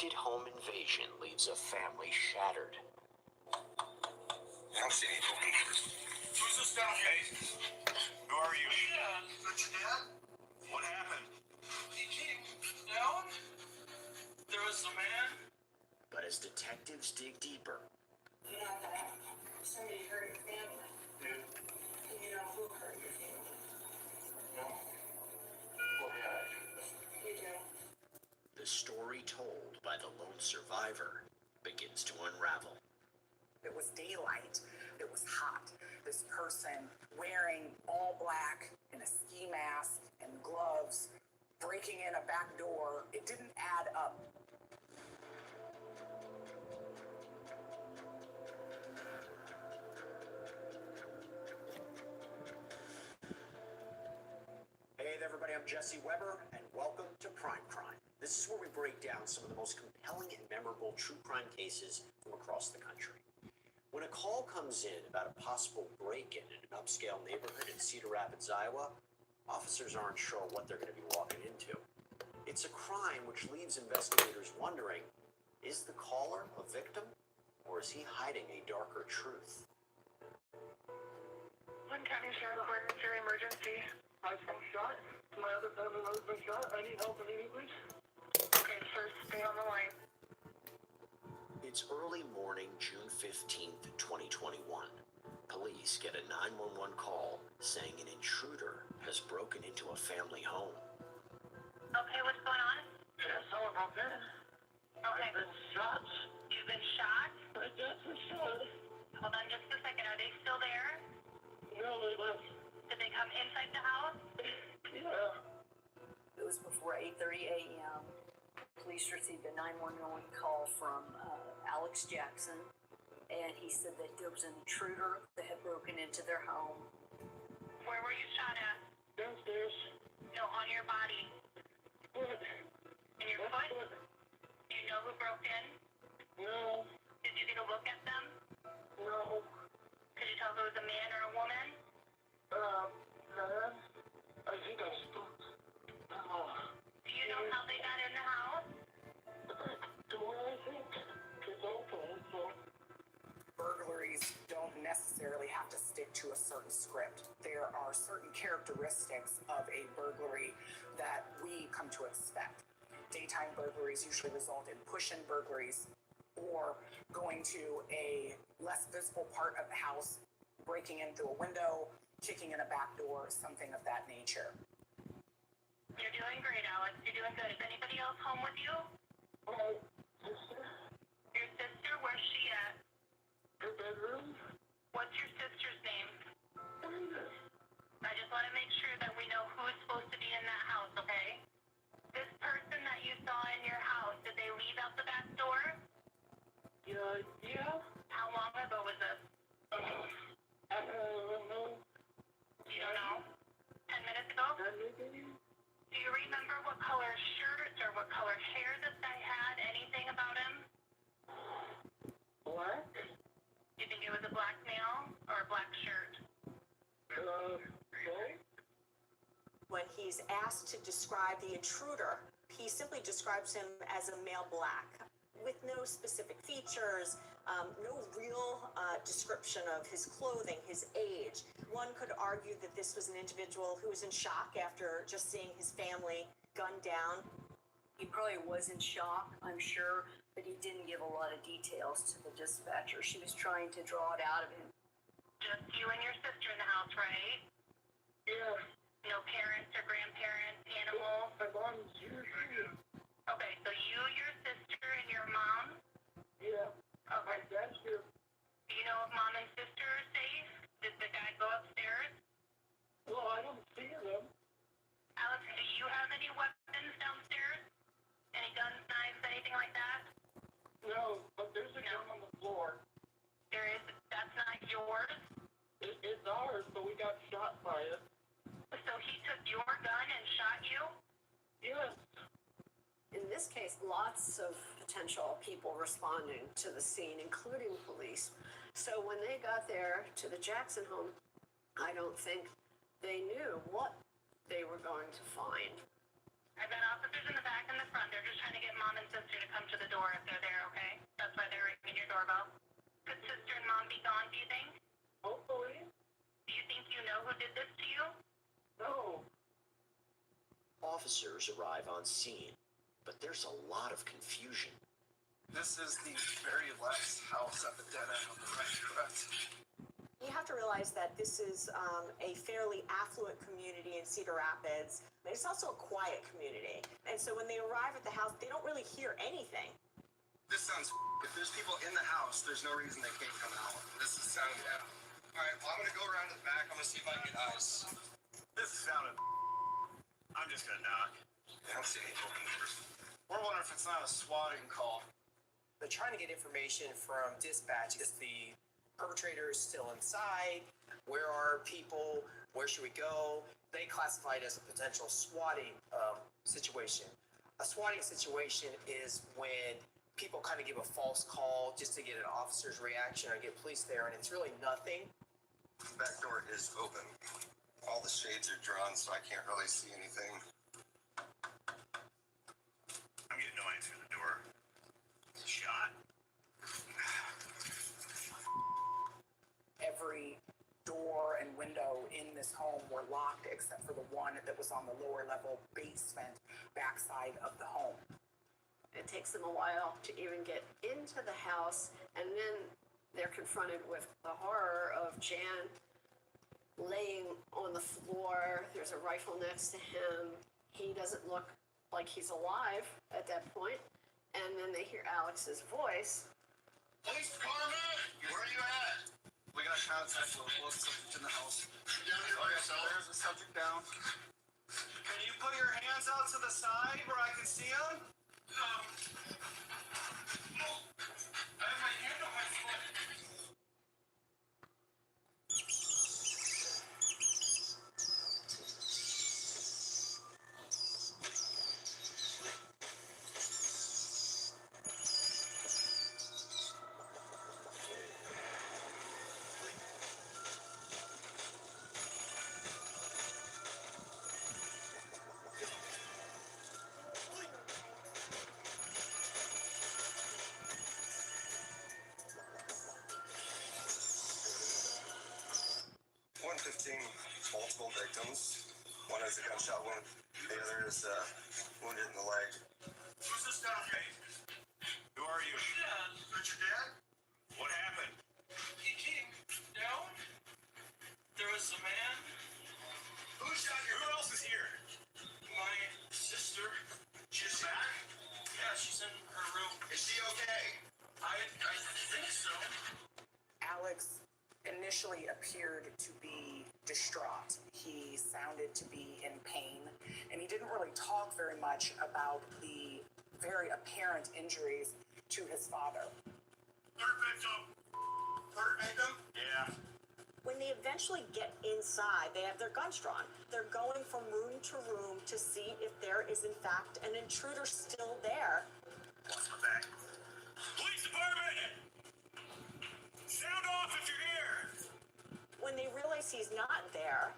suspected home invasion leaves a family shattered. I don't see anything. Who's this down here? Who are you? Dad. Is that your dad? What happened? He came down. There was a man. But as detectives dig deeper, Somebody hurt your family. Dude. Do you know who hurt your family? No. Well, yeah. You do. the story told by the lone survivor begins to unravel. It was daylight. It was hot. This person wearing all black and a ski mask and gloves, breaking in a back door, it didn't add up. Hey there, everybody, I'm Jesse Weber, and welcome to Prime Crime. This is where we break down some of the most compelling and memorable true crime cases from across the country. When a call comes in about a possible break-in in an upscale neighborhood in Cedar Rapids, Iowa, officers aren't sure what they're going to be walking into. It's a crime which leaves investigators wondering, is the caller a victim, or is he hiding a darker truth? Lynn County Sheriff's Emergency emergency. I've been shot. My other family member's been shot. I need help immediately. Okay, sir, stay on the line. It's early morning, June 15th, 2021. Police get a 911 call saying an intruder has broken into a family home. Okay, what's going on? Yeah, someone broke in. Okay. I've been shot. You've been shot? My dad's been shot. Hold on just a second. Are they still there? No, they left. Did they come inside the house? Yeah. It was before 8:30 a.m. Police received a 911 call from Alex Jackson, and he said that there was an intruder that had broken into their home. Where were you shot at? Downstairs. No, on your body. What? In your foot? Do you know who broke in? No. Did you get a look at them? No. Could you tell if it was a man or a woman? Man. I think I'm spooked. Oh. Do you know how they got in the house? Door, I think. It's open, so. Burglaries don't necessarily have to stick to a certain script. There are certain characteristics of a burglary that we come to expect. Daytime burglaries usually result in push-in burglaries or going to a less visible part of the house, breaking in through a window, kicking in a back door, something of that nature. You're doing great, Alex. You're doing good. Is anybody else home with you? My sister. Your sister? Where's she at? Her bedroom. What's your sister's name? Brenda. I just want to make sure that we know who's supposed to be in that house, okay? This person that you saw in your house, did they leave out the back door? Yeah. How long ago was this? I don't know. You don't know? 10 minutes ago? Maybe. Do you remember what color shirt or what color hair this guy had? Anything about him? Black? You think it was a black male or a black shirt? No. When he's asked to describe the intruder, he simply describes him as a male black with no specific features, no real description of his clothing, his age. One could argue that this was an individual who was in shock after just seeing his family gunned down. He probably was in shock, I'm sure, but he didn't give a lot of details to the dispatcher. She was trying to draw it out of him. Just you and your sister in the house, right? Yeah. No parents or grandparents, animals? My mom's here. Okay, so you, your sister, and your mom? Yeah. My Okay. dad's here. Do you know if mom and sister are safe? Did the guy go upstairs? Well, I don't see them. Alex, do you have any weapons downstairs? Any guns, knives, anything like that? No, but there's a gun on the floor. There is. That's not yours. It's ours, but we got shot by it. So he took your gun and shot you? Yes. In this case, lots of potential people responding to the scene, including police. So when they got there to the Jackson home, I don't think they knew what they were going to find. I've got officers in the back and the front. They're just trying to get mom and sister to come to the door if they're there, okay? That's why they're ringing your doorbell. Could sister and mom be gone, do you think? Hopefully. Do you think you know who did this to you? No. Officers arrive on scene, but there's a lot of confusion. This is the very last house at the dead end of the right, correct? You have to realize that this is a fairly affluent community in Cedar Rapids. But it's also a quiet community. And so when they arrive at the house, they don't really hear anything. This sounds. If there's people in the house, there's no reason they can't come out. This is sounding. All right, well, I'm gonna go around to the back. I'm gonna see if I can get eyes. This is sounding. I'm just gonna knock. I don't see any open doors. We're wondering if it's not a swatting call. They're trying to get information from dispatch. Is the perpetrator still inside? Where are people? Where should we go? They classify it as a potential swatting situation. A swatting situation is when people kind of give a false call just to get an officer's reaction or get police there, and it's really nothing. The back door is open. All the shades are drawn, so I can't really see anything. I'm getting no answer to the door. It's a shot. Every door and window in this home were locked except for the one that was on the lower level basement backside of the home. It takes them a while to even get into the house, and then they're confronted with the horror of Jan laying on the floor. There's a rifle next to him. He doesn't look like he's alive at that point. And then they hear Alex's voice. Police department! Where are you at? We got contact with the subject in the house. Down here by yourself. There's the subject down. Can you put your hands out to the side where I can see them? No. I have my hand on my foot. Multiple victims. One has a gunshot wound. The other is wounded in the leg. Who's this down here? Who are you? Dad. Is that your dad? What happened? He came down. There was a man. Who shot you? Who else is here? My sister. She's back? Yeah, she's in her room. Is she okay? I think so. Alex initially appeared to be distraught. He sounded to be in pain, and he didn't really talk very much about the very apparent injuries to his father. Third victim. Third victim? Yeah. When they eventually get inside, they have their guns drawn. They're going from room to room to see if there is in fact an intruder still there. Watch my back. Police department! Sound off if you're here! When they realize he's not there,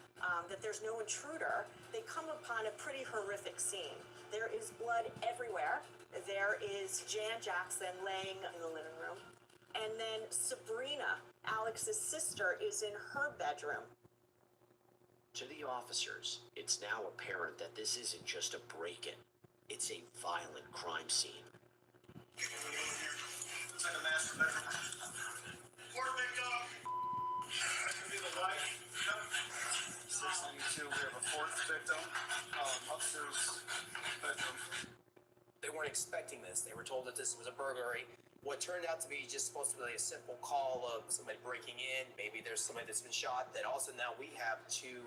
that there's no intruder, they come upon a pretty horrific scene. There is blood everywhere. There is Jan Jackson laying in the living room. And then Sabrina, Alex's sister, is in her bedroom. To the officers, it's now apparent that this isn't just a break-in. It's a violent crime scene. It's like a master bedroom. Fourth victim! That could be the wife. Yep. 692, we have a fourth victim. Upstairs bedroom. They weren't expecting this. They were told that this was a burglary. What turned out to be just supposed to be a simple call of somebody breaking in. Maybe there's somebody that's been shot. That also now we have 2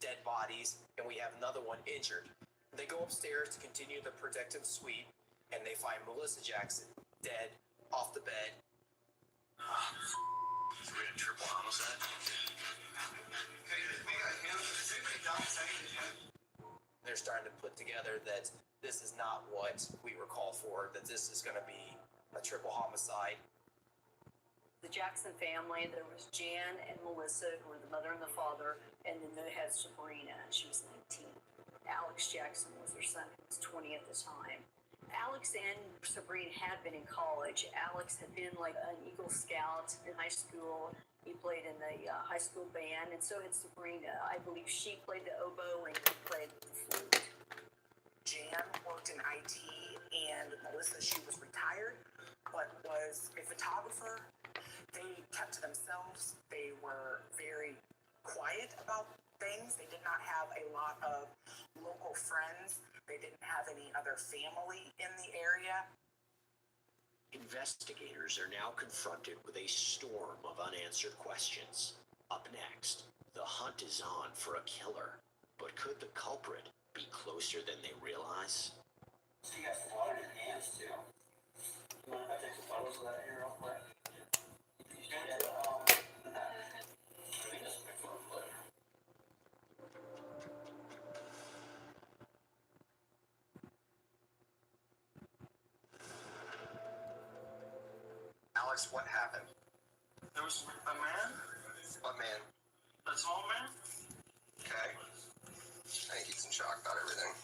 dead bodies and we have another one injured. They go upstairs to continue the protective sweep, and they find Melissa Jackson dead off the bed. So we had triple homicide. Hey, we got him. Is anybody downstairs yet? They're starting to put together that this is not what we were called for, that this is going to be a triple homicide. The Jackson family, there was Jan and Melissa, who were the mother and the father, and then they had Sabrina, and she was 19. Alex Jackson was their son, who was 20 at the time. Alex and Sabrina had been in college. Alex had been like an Eagle Scout in high school. He played in the high school band, and so had Sabrina. I believe she played the oboe and he played the flute. Jan worked in IT, and Melissa, she was retired, but was a photographer. They kept to themselves. They were very quiet about things. They did not have a lot of local friends. They didn't have any other family in the area. Investigators are now confronted with a storm of unanswered questions. Up next, the hunt is on for a killer, but could the culprit be closer than they realize? So you got slaughtered in hands too. You mind if I take some photos of that here real quick? Yeah, I think that's a photo later. Alex, what happened? There was a man, What man? a tall man. Okay. I think he's in shock about everything.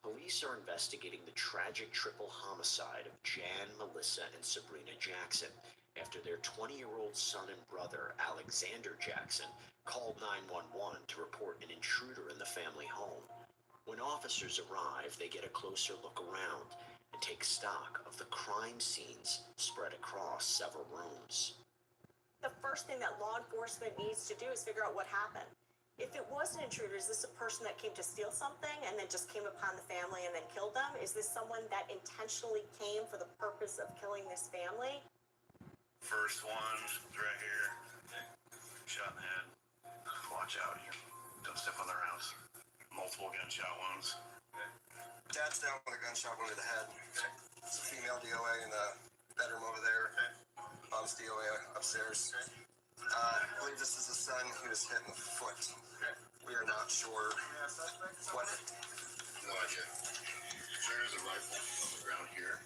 Police are investigating the tragic triple homicide of Jan, Melissa, and Sabrina Jackson after their 20-year-old son and brother, Alexander Jackson, called 911 to report an intruder in the family home. When officers arrive, they get a closer look around and take stock of the crime scenes spread across several rooms. The first thing that law enforcement needs to do is figure out what happened. If it was an intruder, is this a person that came to steal something and then just came upon the family and then killed them? Is this someone that intentionally came for the purpose of killing this family? First one, right here. Shot in the head. Watch out, you don't step on their house. Multiple gunshot wounds. Dad's down with a gunshot wound to the head. It's a female DOA in the bedroom over there. Mom's DOA upstairs. I believe this is the son who was hit in the foot. We are not sure what. No idea. There's a rifle on the ground here.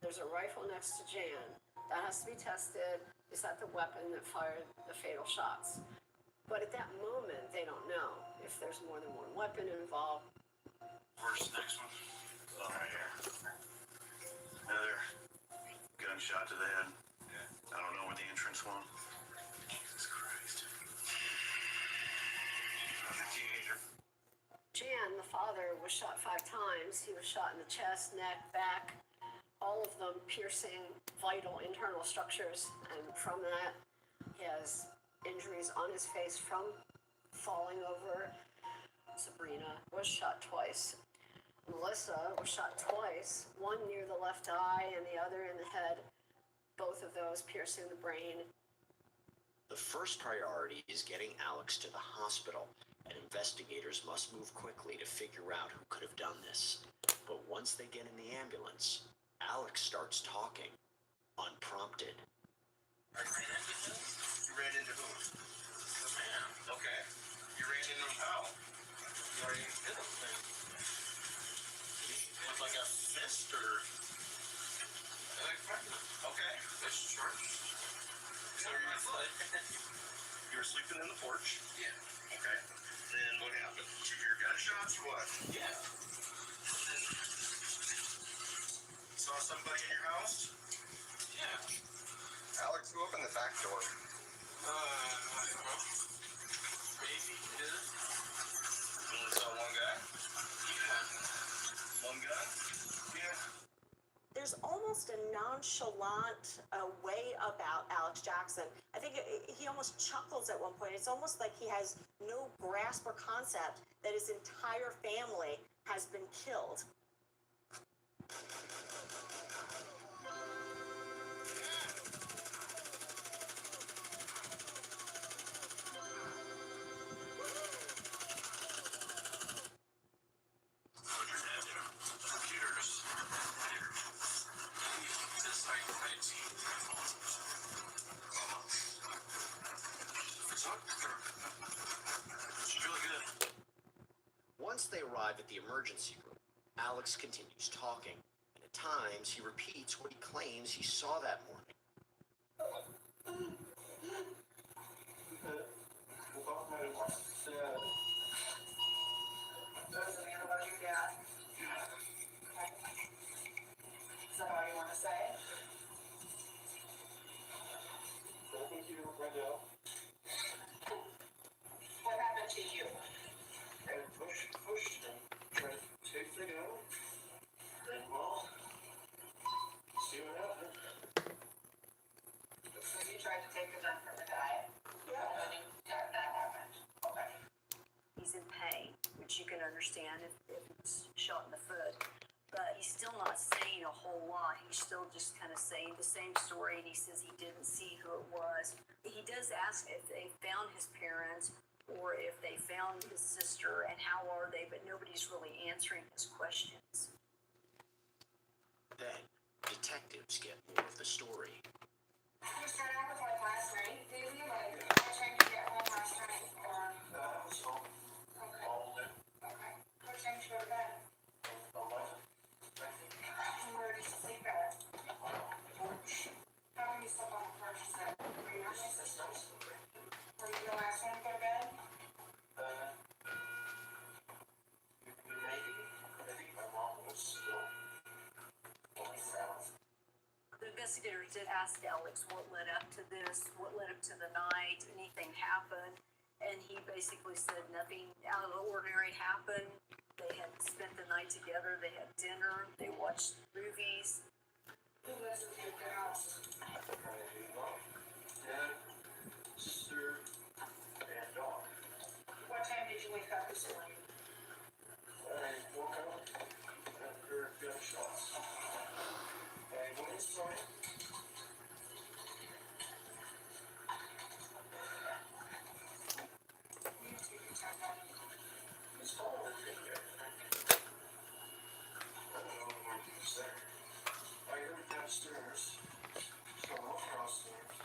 There's a rifle next to Jan. That has to be tested. Is that the weapon that fired the fatal shots? But at that moment, they don't know if there's more than one weapon involved. Where's the next one? Oh, right here. Another gunshot to the head. I don't know where the entrance one. Jesus Christ. Another teenager. Jan, the father, was shot 5 times. He was shot in the chest, neck, back, all of them piercing vital internal structures. And from that, he has injuries on his face from falling over. Sabrina was shot twice. Melissa was shot twice, one near the left eye and the other in the head. Both of those piercing the brain. The first priority is getting Alex to the hospital, and investigators must move quickly to figure out who could have done this. But once they get in the ambulance, Alex starts talking, unprompted. You ran into who? The man. Okay. You ran into him how? You already hit him. With like a fist or? Okay. That's short. So you were sleeping in the porch? Yeah. Okay. Then what happened? Did you hear gunshots or what? Yeah. Saw somebody in your house? Yeah. Alex, who opened the back door? I don't know. Maybe he did it. Only saw one guy? Yeah. One guy? Yeah. There's almost a nonchalant way about Alex Jackson. I think he almost chuckles at one point. It's almost like he has no grasp or concept that his entire family has been killed. Once they arrive at the emergency room, Alex continues talking, and at times he repeats what he claims he saw that morning. understand if he was shot in the foot. But he's still not saying a whole lot. He's still just kind of saying the same story, and he says he didn't see who it was. He does ask if they found his parents or if they found his sister and how are they, but nobody's really answering his questions. Then, detectives get more of the story. You started out with like last night, did you? Like, what time did you get home last night? Or, That was all. okay, All day. okay. What time did you go to bed? 11. I think. Where did you sleep at? How long you slept on the first set? Were you not my sister? Were you the last one to go to bed? Maybe. I think my mom was still on the ground. The investigators did ask Alex what led up to this, what led up to the night, anything happened, and he basically said nothing out of the ordinary happened. They had spent the night together, they had dinner, they watched movies. Who lives with you at the house? Dad, sister, and dog. What time did you wake up this morning? I woke up and heard gunshots. I went inside. You two can talk about it. It's all over there. I don't know what he was there. I heard downstairs, someone downstairs.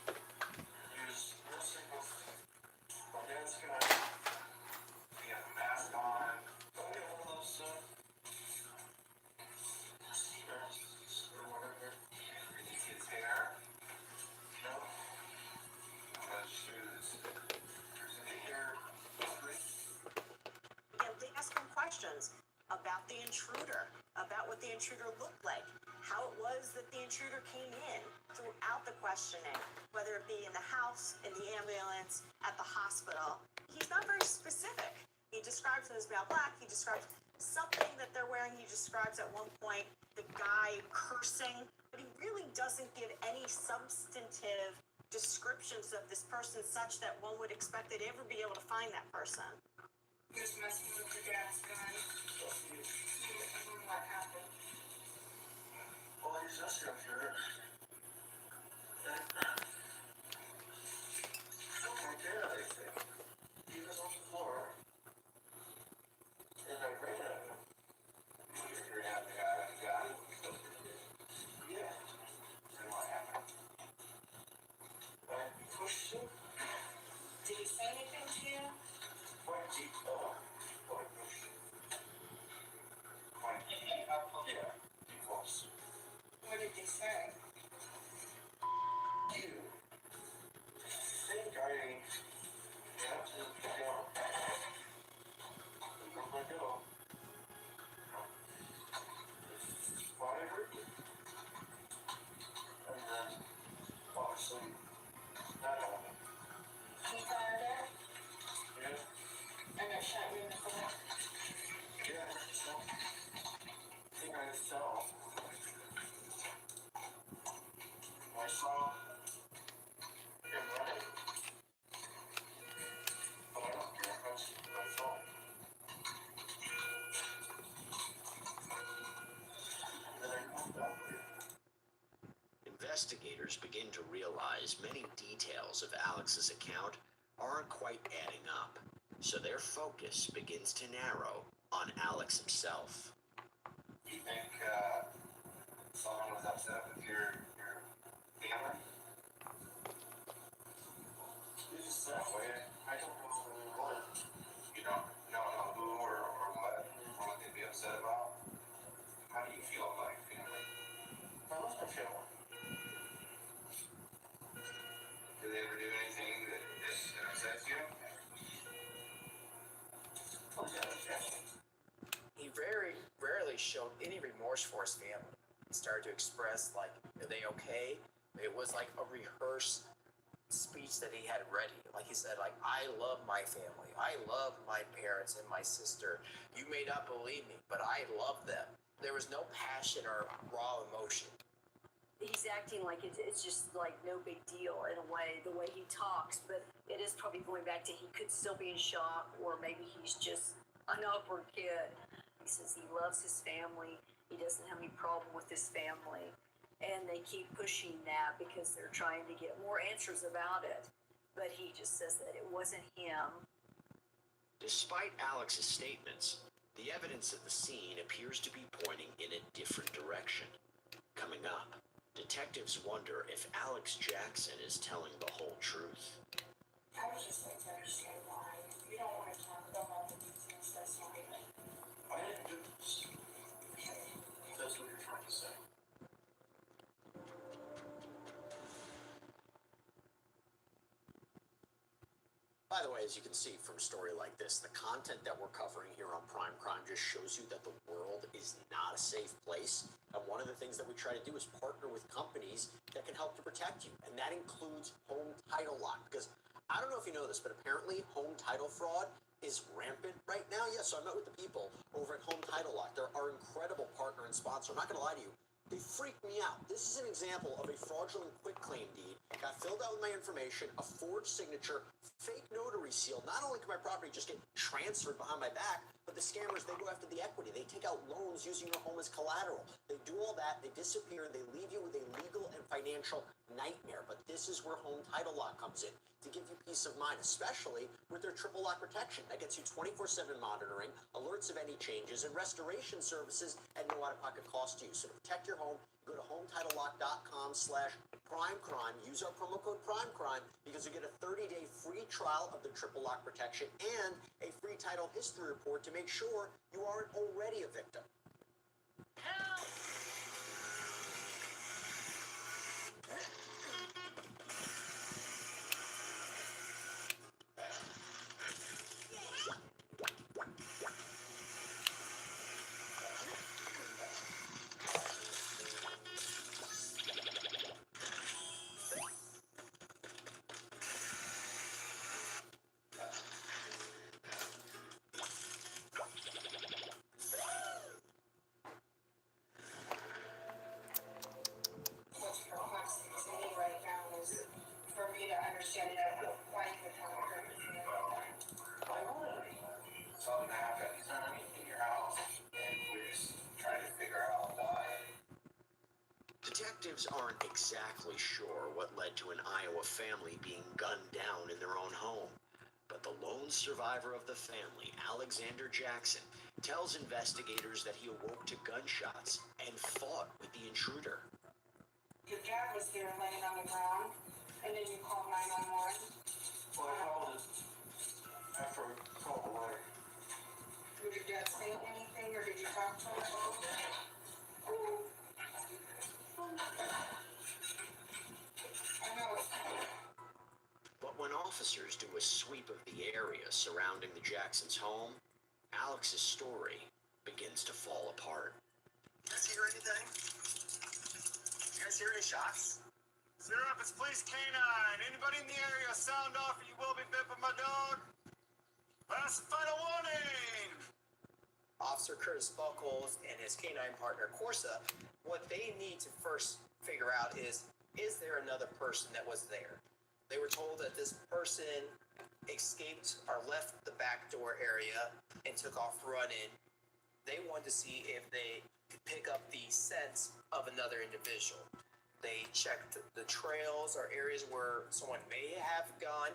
He was messing with my dad's guy. He had a mask on. Don't we have one of those, seatbelts or whatever? His hair? No? That's true. There's a hair. Again, they ask him questions about the intruder, about what the intruder looked like, how it was that the intruder came in throughout the questioning, whether it be in the house, in the ambulance, at the hospital. He's not very specific. He describes them as male black. He describes something that they're wearing. He describes at one point the guy cursing, but he really doesn't give any substantive descriptions of this person such that one would expect they'd ever be able to find that person. He was messing with your dad's gun. What happened? Well, he's just up here. And took my dad, I think. He was on the floor. And I ran at him. You ran at the guy with the gun? Yeah. And what happened? I pushed him. Did he say anything to you? Quite deep. Quite pushed him. Quite deep. Yeah. He was. What did he say? You think I have to go? Where'd I go? Why I heard you. And then, obviously, that happened. He fired it Yeah, and it shot you in the foot. yeah, so, I think I fell. I saw him running. But I don't care if I fell. And then I moved out here. Investigators begin to realize many details of Alex's account aren't quite adding up, so their focus begins to narrow on Alex himself. You think, someone was upset with your family? It's just that way. I don't know what. You don't know who or what they'd be upset about? How do you feel about your family? I love my family. Do they ever do anything that upsets you? Oh, yeah, family. He very rarely showed any remorse for his family. He started to express, like, are they okay? It was like a rehearsed speech that he had ready. Like he said, like, I love my family. I love my parents and my sister. You may not believe me, but I love them. There was no passion or raw emotion. He's acting like it's just like no big deal in a way, the way he talks, but it is probably going back to he could still be in shock, or maybe he's just an awkward kid. He says he loves his family. He doesn't have any problem with his family. And they keep pushing that because they're trying to get more answers about it. But he just says that it wasn't him. Despite Alex's statements, the evidence at the scene appears to be pointing in a different direction. Coming up, detectives wonder if Alex Jackson is telling the whole truth. I would just like to understand why. You don't want to talk about all the details, that's fine. I didn't do this. That's what you're trying to say. By the way, as you can see from a story like this, the content that we're covering here on Prime Crime just shows you that the world is not a safe place. And one of the things that we try to do is partner with companies that can help to protect you. And that includes Home Title Lock. Because I don't know if you know this, but apparently home title fraud is rampant right now. Yes, so I met with the people over at Home Title Lock. They're our incredible partner and sponsor. I'm not going to lie to you. They freaked me out. This is an example of a fraudulent quitclaim deed. Got filled out with my information, a forged signature, fake notary seal. Not only can my property just get transferred behind my back, but the scammers, they go after the equity. They take out loans using your home as collateral. They do all that, they disappear, and they leave you with a legal and financial nightmare. But this is where Home Title Lock comes in, to give you peace of mind, especially with their triple lock protection. That gets you 24/7 monitoring, alerts of any changes, and restoration services at no out-of-pocket cost to you. So to protect your home, go to HometitleLock.com/primecrime. Use our promo code PrimeCrime because you get a 30-day free trial of the triple lock protection and a free title history report to make sure you aren't already a victim. Help! What's perplexing to me right now is for me to understand that the wife would have a great feeling about that. Why would? Something happened in your house, and we're just trying to figure out why. Detectives aren't exactly sure what led to an Iowa family being gunned down in their own home. But the lone survivor of the family, Alexander Jackson, tells investigators that he awoke to gunshots and fought with the intruder. Your dad was there laying on the ground, and then you called 911. Well, I called it after we called away. Did your dad say anything, or did you talk to him? I know it's But when officers do a sweep of the area surrounding the Jacksons' home, Alex's story begins to fall apart. You guys hear anything? You guys hear any shots? Zero up, it's Police K-9. Anybody in the area, sound off or you will be bit by my dog. Last and final warning. Officer Curtis Buckles and his canine partner Corsa, what they need to first figure out is there another person that was there? They were told that this person escaped or left the back door area and took off running. They wanted to see if they could pick up the scent of another individual. They checked the trails or areas where someone may have gone.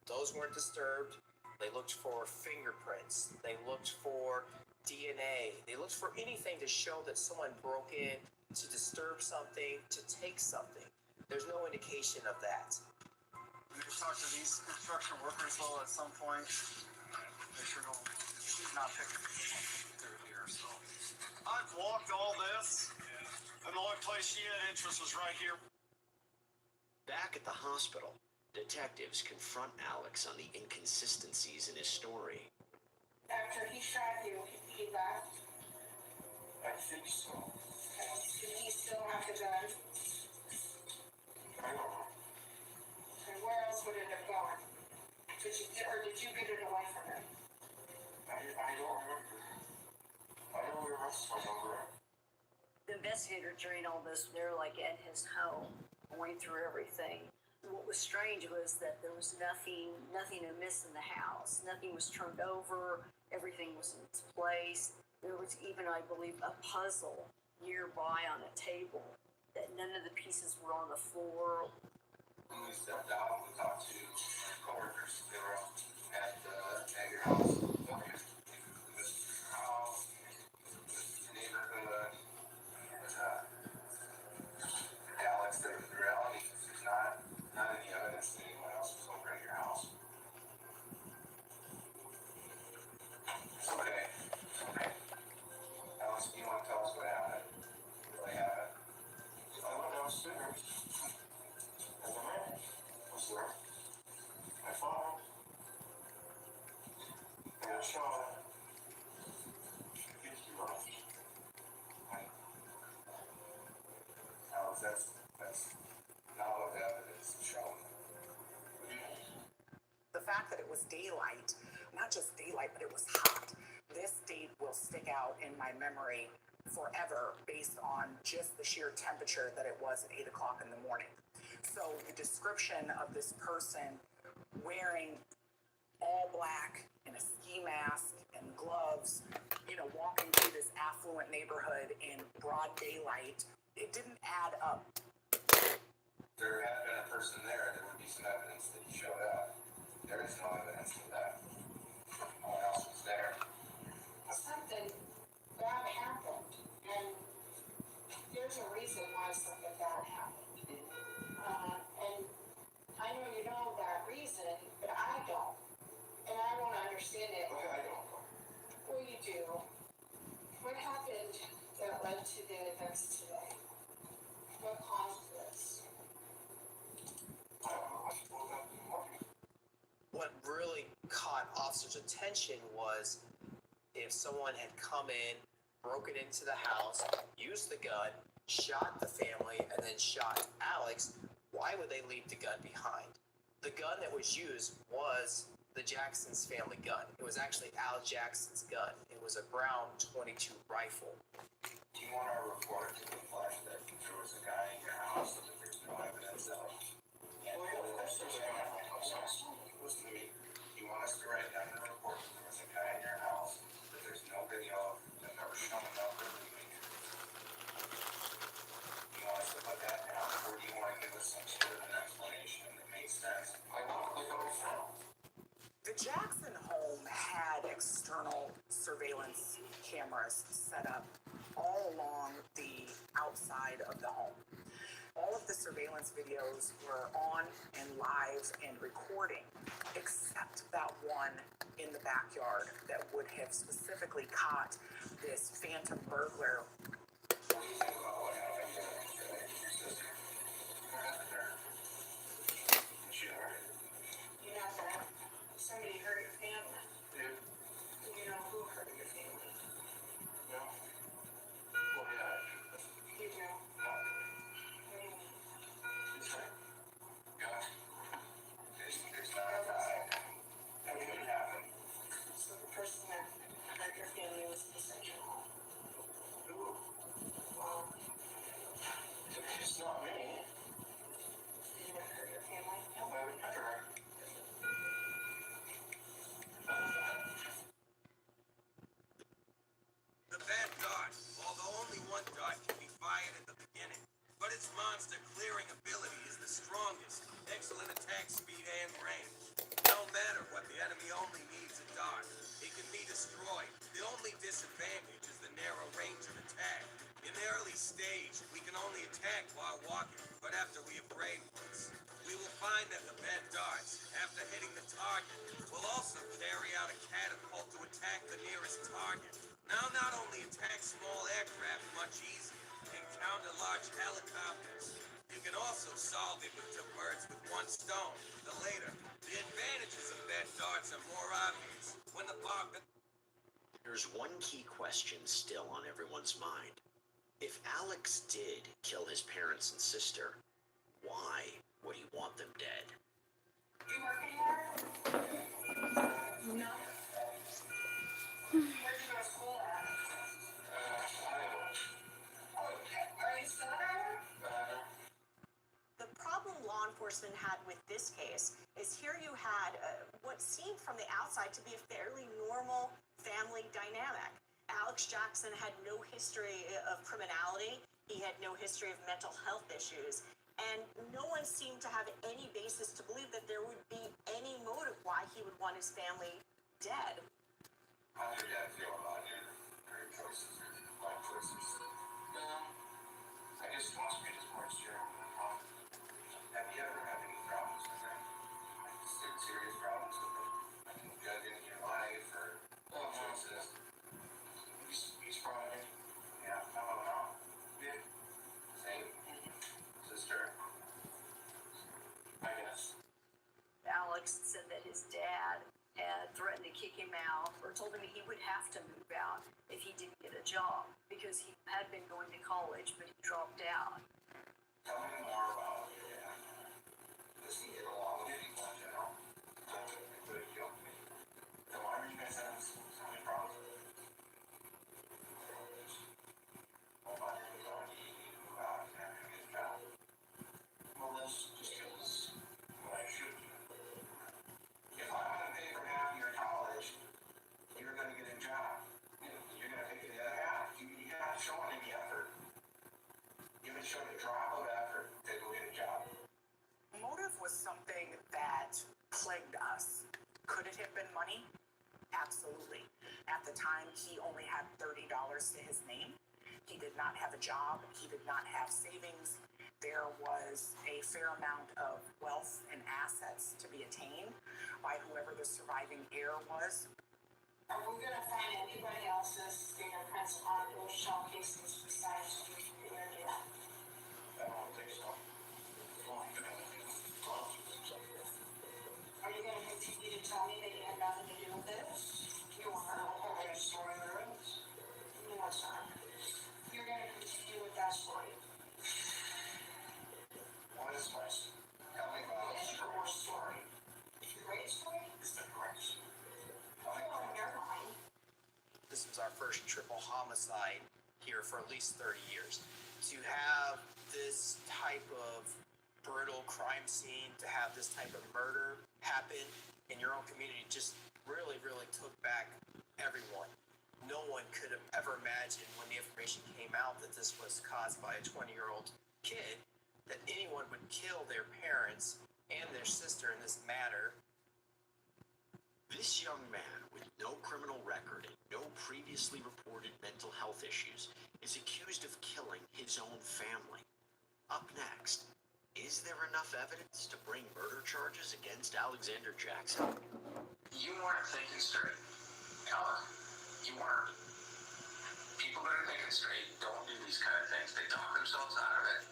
Those weren't disturbed. They looked for fingerprints. They looked for DNA. They looked for anything to show that someone broke in to disturb something, to take something. There's no indication of that. We just talk to these construction workers well at some point. They sure don't, she's not picking through here, so. I've walked all this, and the only place she had interest was right here. Back at the hospital, detectives confront Alex on the inconsistencies in his story. after he shot you, he left. I think so. Did he still have the gun? I don't know. And where else would it have gone? Did you get it away from him? I don't remember. I know where else my number. The investigator during all this, they're like at his home, going through everything. What was strange was that there was nothing amiss in the house. Nothing was turned over. everything was in its place. There was even, I believe, a puzzle nearby on a table that none of the pieces were on the floor. When we stepped out, we talked to coworkers. They were at your house. Okay. This is your house. This is your neighborhood. Alex, the reality is there's not any evidence that anyone else was over at your house. Okay. Alex, do you want to tell us what happened? What really happened? I went downstairs. And the man was there. I followed. I got shot. Against your life. Alex, that's not what the evidence is showing. The fact that it was daylight, not just daylight, but it was hot. This date will stick out in my memory forever based on just the sheer temperature that it was at 8 o'clock in the morning. So the description of this person wearing all black and a ski mask and gloves, you know, walking through this affluent neighborhood in broad daylight, it didn't add up. There had been a person there, there would be some evidence that he showed up. There is no evidence of that. No one else was there. Something bad happened, and there's a reason why something bad happened. And I know you know that reason, but I don't. And I want to understand it. Okay, I don't know. Well, you do. What happened that led to the events today? What caused this? I don't know. I woke up in the morning. What really caught officers' attention was if someone had come in, broken into the house, used the gun, shot the family, and then shot Alex, why would they leave the gun behind? The gun that was used was the Jackson's family gun. It was actually Al Jackson's gun. It was a Brown .22 rifle. Do you want our report to reflect that there was a guy in your house that there's no evidence of? Yeah, well, that's the way I listen to me. You want us to write down the report that there was a guy in your house, that there's no video that never shown up or leaving? Do you want us to put that down, or do you want to give us some sort of an explanation that makes sense? I want to go from. The Jackson home had external surveillance cameras set up all along the outside of the home. All of the surveillance videos were on and live and recording, except that one in the backyard that would have specifically caught this phantom burglar. What do you think about what happened to your sister? She heard it. You know that somebody hurt your family. Yeah. Do you know who hurt your family? No. Well, yeah. You do. No. What do you mean? She's right. Yeah. There's not a guy. That would happen. So the person that hurt your family was inside your home. Who? Well, It's not me. you would hurt your family? No, I would never. The bad dart, although only one dart can be fired at the beginning, but its monster clearing ability is the strongest. Excellent attack speed and range. No matter what, the enemy only needs a dart. It can be destroyed. The only disadvantage is the narrow range of attack. In the early stage, we can only attack while walking, but after we have prayed once, we will find that the bad darts, after hitting the target, will also carry out a catapult to attack the nearest target. Now not only attack small aircraft much easier and counter large helicopters, you can also solve it with two birds with one stone. The later, the advantages of bad darts are more obvious when the bomb. There's one key question still on everyone's mind. If Alex did kill his parents and sister, why would he want them dead? You work anywhere? No. Where'd you go to school at? Are you still there? The problem law enforcement had with this case is here you had what seemed from the outside to be a fairly normal family dynamic. Alex Jackson had no history of criminality. He had no history of mental health issues. And no one seemed to have any basis to believe that there would be any motive why he would want his family dead. How did your dad feel about your choices, life choices? I just wants me to support your mom. Have you ever had any problems with him? Like serious problems with him? Like judging your life or choices? He's probably, yeah, no. Yeah. Same. Sister. I guess. Alex said that his dad had threatened to kick him out or told him he would have to move out if he didn't get a job because he had been going to college but he dropped out. Tell me more about your dad. Does he get along with people in general? Could it kill me? Then why are you guys having so many problems? Well, my name is already move out and have a good job. Well, that's just what I should do. If I'm gonna pay for half of your college, you're gonna get a job. You're gonna pay for the other half. You haven't shown any effort. You haven't shown a drop of effort to go get a job. Motive was something that plagued us. Could it have been money? Absolutely. At the time, he only had $30 to his name. He did not have a job. He did not have savings. There was a fair amount of wealth and assets to be attained by whoever the surviving heir was. Are we gonna find anybody else's fingerprints on those shell casings besides the interview? I don't think so. Are you gonna continue to tell me that you had nothing to do with this? You are. What kind of story there is? No, it's not. You're gonna continue with that story. What is my story? Tell me about What is your story? Your great story? It's the correction. Oh, never mind. This was our first triple homicide here for at least 30 years. To have this type of brutal crime scene, to have this type of murder happen in your own community just really, really took back everyone. No one could have ever imagined when the information came out that this was caused by a 20-year-old kid, that anyone would kill their parents and their sister in this manner. This young man with no criminal record and no previously reported mental health issues is accused of killing his own family. Up next, is there enough evidence to bring murder charges against Alexander Jackson? You weren't thinking straight, Ella. You weren't. People that are thinking straight don't do these kind of things. They talk themselves out of it.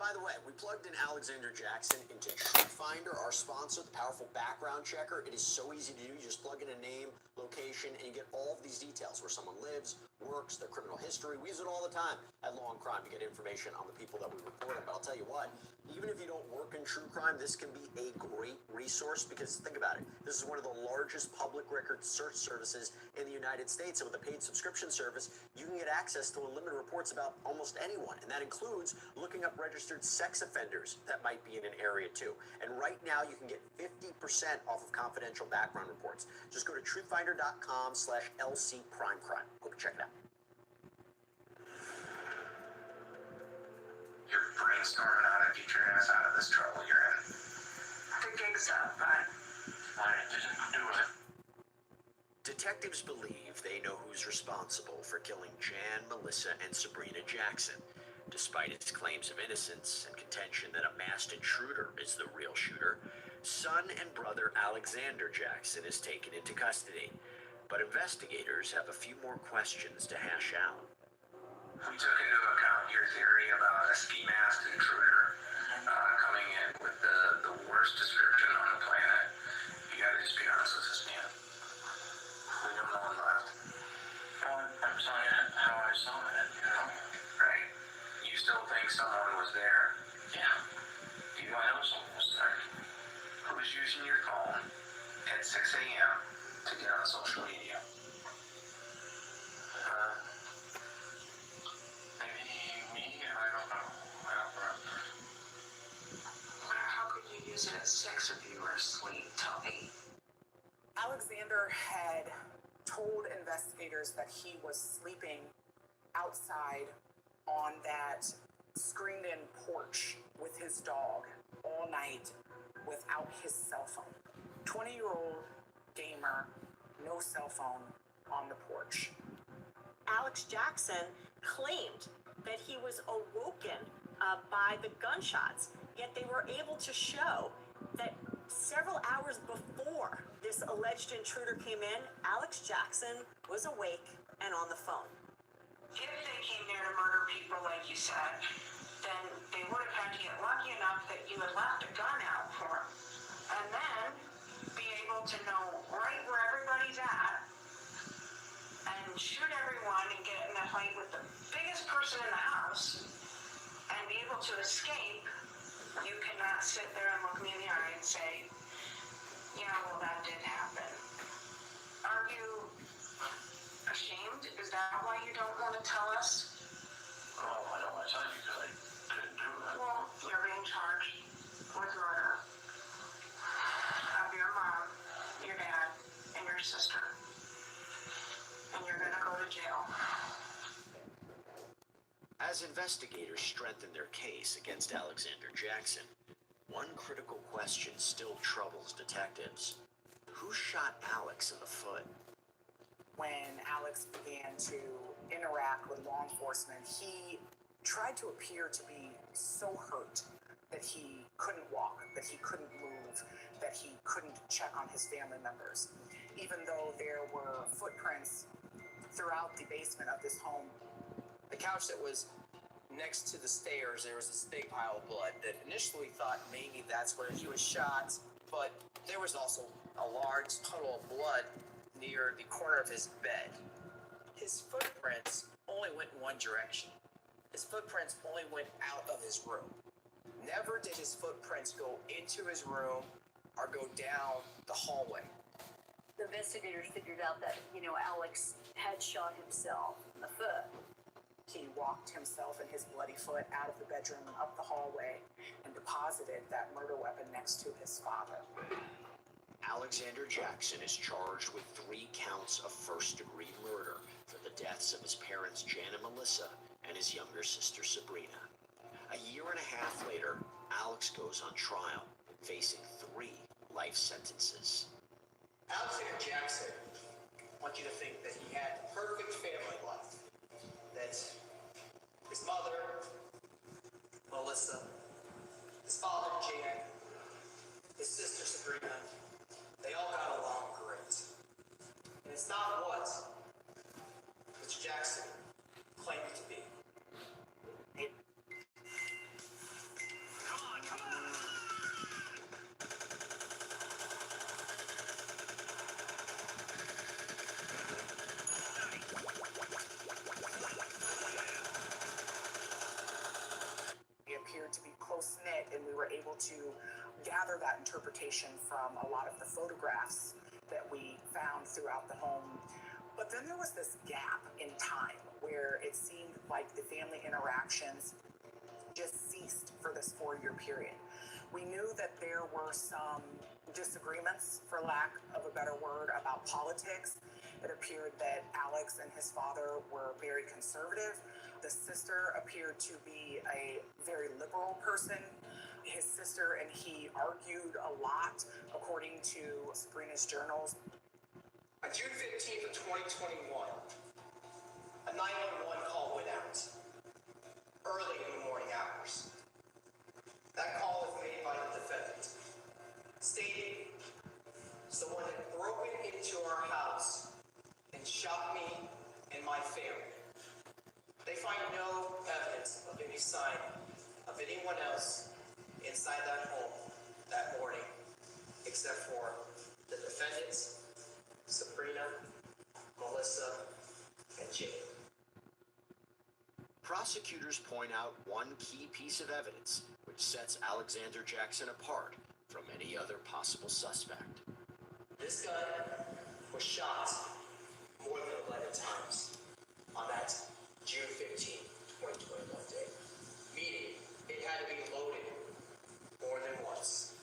By the way, we plugged in Alexander Jackson into TruthFinder, our sponsor, the powerful background checker. It is so easy to do. You just plug in a name, location, and you get all of these details, where someone lives, works, their criminal history. We use it all the time at Law and Crime to get information on the people that we report on. But I'll tell you what, even if you don't work in true crime, this can be a great resource because think about it. This is one of the largest public record search services in the United States. And with a paid subscription service, you can get access to unlimited reports about almost anyone. And that includes looking up registered sex offenders that might be in an area too. And right now you can get 50% off of confidential background reports. Just go to truthfinder.com/LCPrimeCrime. Hope you check it out. You're brainstorming how to get your ass out of this trouble you're in. The gig's up, but I didn't do it. Detectives believe they know who's responsible for killing Jan, Melissa, and Sabrina Jackson, despite its claims of innocence and contention that a masked intruder is the real shooter. Son and brother Alexander Jackson is taken into custody, but investigators have a few more questions to hash out. We took into account your theory about a ski masked intruder coming in with the worst description on the planet. You gotta just be honest with us, man. We have no one left. Well, I'm telling you how I saw it, you know? Right. You still think someone was there? Yeah. You know, I know someone was there. Who was using your phone at 6 a.m. to get on social media? Maybe me? I don't know. I don't remember. how 6 of you are asleep till 8. Alexander had told investigators that he was sleeping outside on that screened-in porch with his dog all night without his cell phone. 20-year-old gamer, no cell phone on the porch. Alex Jackson claimed that he was awoken by the gunshots, yet they were able to show that several hours before this alleged intruder came in, Alex Jackson was awake and on the phone. If they came there to murder people like you said, then they would have had to get lucky enough that you had left a gun out for them. And then be able to know right where everybody's at and shoot everyone and get in a fight with the biggest person in the house and be able to escape. You cannot sit there and look me in the eye and say, yeah, well, that did happen. Are you ashamed? Is that why you don't want to tell us? Oh, I don't want to tell you because I couldn't do that. Well, you're being charged with murder of your mom, your dad, and your sister. And you're gonna go to jail. As investigators strengthen their case against Alexander Jackson, one critical question still troubles detectives. Who shot Alex in the foot? When Alex began to interact with law enforcement, he tried to appear to be so hurt that he couldn't walk, that he couldn't move, that he couldn't check on his family members. Even though there were footprints throughout the basement of this home. The couch that was next to the stairs, there was this big pile of blood that initially thought maybe that's where he was shot, but there was also a large puddle of blood near the corner of his bed. His footprints only went in one direction. His footprints only went out of his room. Never did his footprints go into his room or go down the hallway. The investigators figured out that, Alex had shot himself in the foot. He walked himself and his bloody foot out of the bedroom and up the hallway and deposited that murder weapon next to his father. Alexander Jackson is charged with 3 counts of first-degree murder for the deaths of his parents Jan and Melissa and his younger sister Sabrina. A year and a half later, Alex goes on trial, facing 3 life sentences. Alexander Jackson, I want you to think that he had a perfect family life. That his mother, Melissa, his father, Jan, his sister, Sabrina, they all got along great. And it's not what Mr. Jackson claimed it to be. Appeared to be close-knit, and we were able to gather that interpretation from a lot of the photographs that we found throughout the home. But then there was this gap in time where it seemed like the family interactions just ceased for this 4-year period. We knew that there were some disagreements, for lack of a better word, about politics. It appeared that Alex and his father were very conservative. The sister appeared to be a very liberal person. His sister and he argued a lot, according to Sabrina's journals. On June 15th of 2021, a 911 call went out early in the morning hours. That call was made by the defendant, stating someone had broken into our house and shot me and my family. They find no evidence of any sign of anyone else inside that home that morning, except for the defendants, Sabrina, Melissa, and Jane. Prosecutors point out one key piece of evidence which sets Alexander Jackson apart from any other possible suspect. This gun was shot more than 11 times on that June 15, 2021 day, meaning it had to be loaded more than once.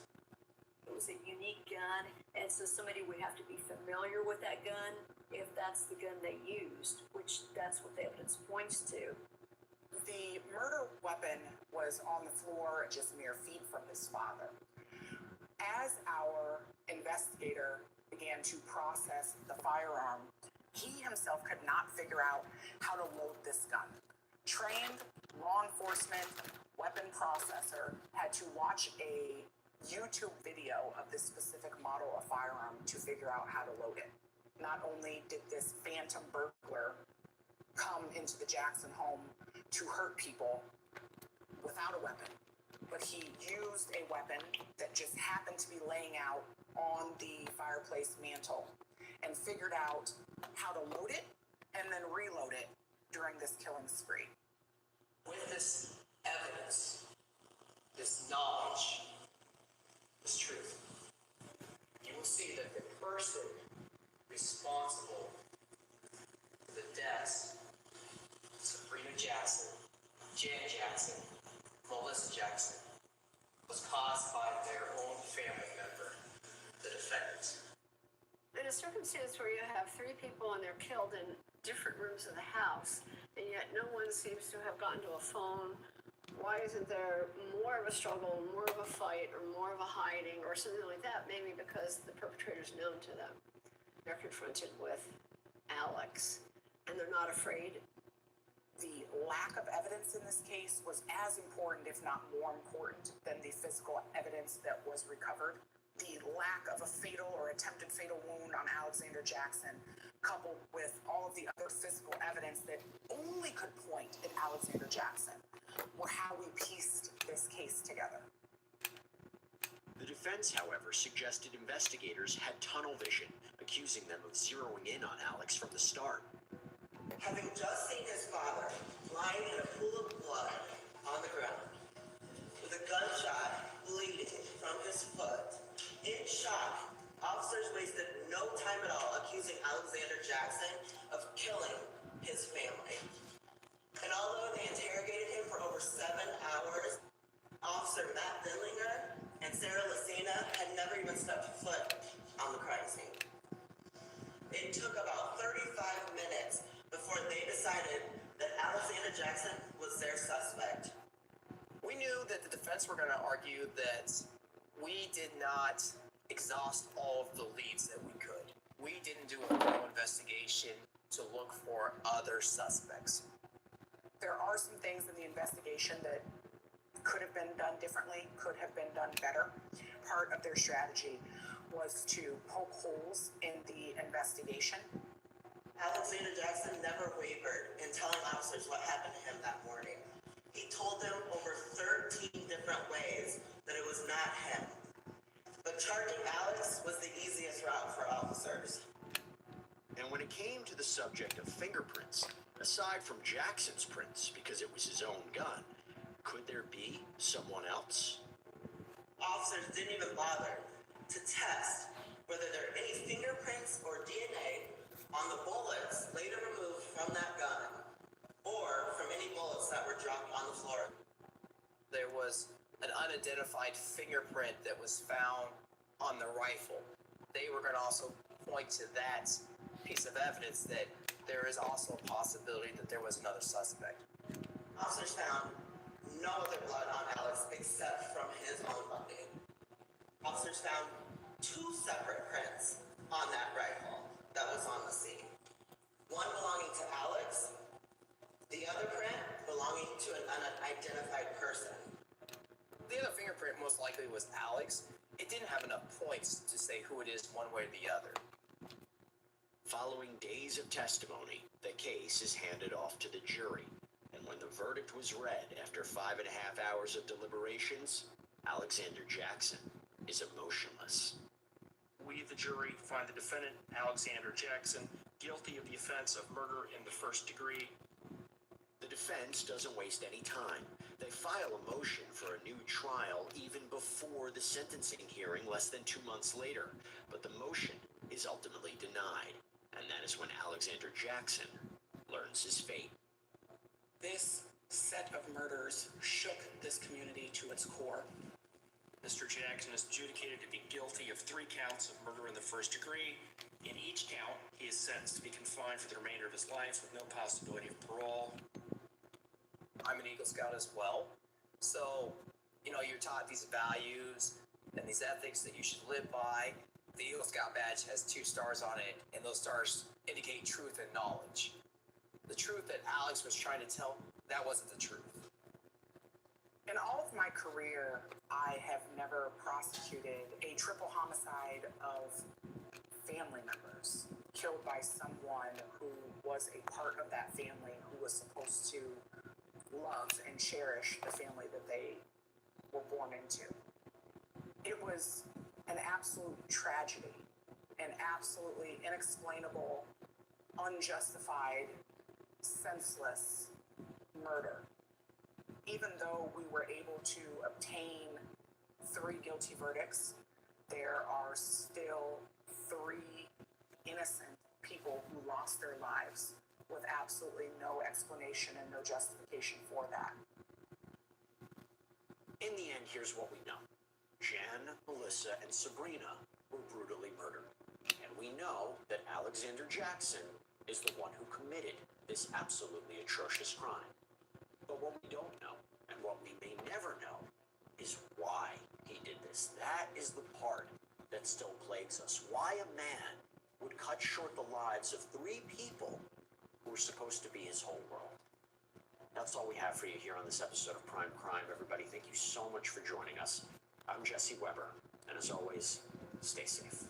And so somebody would have to be familiar with that gun if that's the gun they used, which that's what the evidence points to. The murder weapon was on the floor just mere feet from his father. As our investigator began to process the firearm, he himself could not figure out how to load this gun. Trained law enforcement weapon processor had to watch a YouTube video of this specific model of firearm to figure out how to load it. Not only did this phantom burglar come into the Jackson home to hurt people without a weapon, but he used a weapon that just happened to be laying out on the fireplace mantle and figured out how to load it and then reload it during this killing spree. With this evidence, this knowledge, this truth, you will see that the person responsible for the deaths of Sabrina Jackson, Jan Jackson, Melissa Jackson, was caused by their own family member, the defendant. In a circumstance where you have three people and they're killed in different rooms of the house, and yet no one seems to have gotten to a phone, why isn't there more of a struggle, more of a fight, or more of a hiding, or something like that? Maybe because the perpetrator's known to them. They're confronted with Alex, and they're not afraid. The lack of evidence in this case was as important, if not more important, than the physical evidence that was recovered. The lack of a fatal or attempted fatal wound on Alexander Jackson, coupled with all of the other physical evidence that only could point at Alexander Jackson, were how we pieced this case together. The defense, however, suggested investigators had tunnel vision, accusing them of zeroing in on Alex from the start. Having just seen his father lying in a pool of blood on the ground, with a gunshot bleeding from his foot, in shock, officers wasted no time at all accusing Alexander Jackson of killing his family. And although they interrogated him for over 7 hours, Officer Matt Lindlinger and Sarah Lucina had never even stepped foot on the crime scene. It took about 35 minutes before they decided that Alexander Jackson was their suspect. We knew that the defense were going to argue that we did not exhaust all of the leads that we could. We didn't do a thorough investigation to look for other suspects. There are some things in the investigation that could have been done differently, could have been done better. Part of their strategy was to poke holes in the investigation. Alexander Jackson never wavered in telling officers what happened to him that morning. He told them over 13 different ways that it was not him. But charging Alex was the easiest route for officers. And when it came to the subject of fingerprints, aside from Jackson's prints, because it was his own gun, could there be someone else? Officers didn't even bother to test whether there are any fingerprints or DNA on the bullets later removed from that gun, or from any bullets that were dropped on the floor. There was an unidentified fingerprint that was found on the rifle. They were going to also point to that piece of evidence that there is also a possibility that there was another suspect. Officers found no other blood on Alex except from his own body. Officers found 2 separate prints on that rifle that was on the scene. One belonging to Alex, the other print belonging to an unidentified person. The other fingerprint most likely was Alex. It didn't have enough points to say who it is one way or the other. Following days of testimony, the case is handed off to the jury, and when the verdict was read after 5.5 hours of deliberations, Alexander Jackson is emotionless. We, the jury, find the defendant, Alexander Jackson, guilty of the offense of murder in the first degree. The defense doesn't waste any time. They file a motion for a new trial even before the sentencing hearing less than 2 months later, but the motion is ultimately denied, and that is when Alexander Jackson learns his fate. This set of murders shook this community to its core. Mr. Jackson is adjudicated to be guilty of 3 counts of murder in the first degree. In each count, he is sentenced to be confined for the remainder of his life with no possibility of parole. I'm an Eagle Scout as well. So, you know, you're taught these values and these ethics that you should live by. The Eagle Scout badge has 2 stars on it, and those stars indicate truth and knowledge. The truth that Alex was trying to tell, that wasn't the truth. In all of my career, I have never prosecuted a triple homicide of family members killed by someone who was a part of that family who was supposed to love and cherish the family that they were born into. It was an absolute tragedy, an absolutely inexplainable, unjustified, senseless murder. Even though we were able to obtain 3 guilty verdicts, there are still 3 innocent people who lost their lives with absolutely no explanation and no justification for that. In the end, here's what we know. Jan, Melissa, and Sabrina were brutally murdered. And we know that Alexander Jackson is the one who committed this absolutely atrocious crime. But what we don't know, and what we may never know, is why he did this. That is the part that still plagues us. Why a man would cut short the lives of 3 people who were supposed to be his whole world. That's all we have for you here on this episode of Prime Crime. Everybody, thank you so much for joining us. I'm Jesse Weber, and as always, stay safe.